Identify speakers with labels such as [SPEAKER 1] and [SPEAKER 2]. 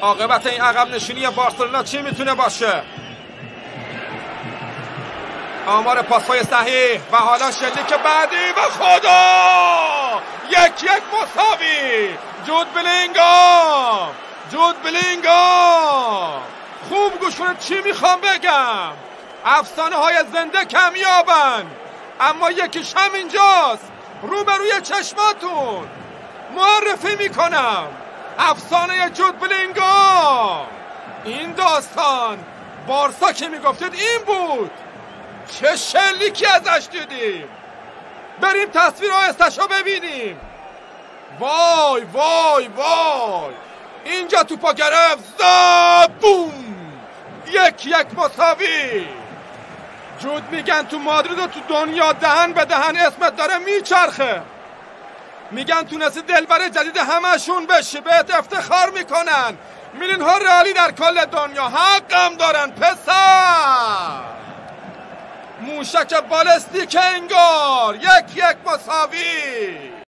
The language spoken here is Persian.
[SPEAKER 1] عاقبت این عقب نشینی بارسلونا چی میتونه باشه؟ آمار پاس‌های صحیح و حالا شلیک بعدی و خدا 1-1 مساوی. جود بلینگام خوب گوش کنید چی میخوام بگم. افسانه های زنده کمیابن، اما یکیش همینجاست روبروی چشماتون. معرفی میکنم افسانه جود بلینگام. این داستان بارسا که میگفتید این بود، چه شلیکی ازش دیدیم. بریم تصویر آهسته‌شو ببینیم. وای وای وای، اینجا توپا گرفت، زد، بوم، 1-1 مساوی. جود میگن تو مادرید و تو دنیا دهن به دهن اسمت داره میچرخه. میگن تونستی دلبر جدید همشون بشی، بهت افتخار میکنن. میلیون ها رئالی در کل دنیا حقم دارن پسر. موشک بالستیک انگار 1-1 مساوی.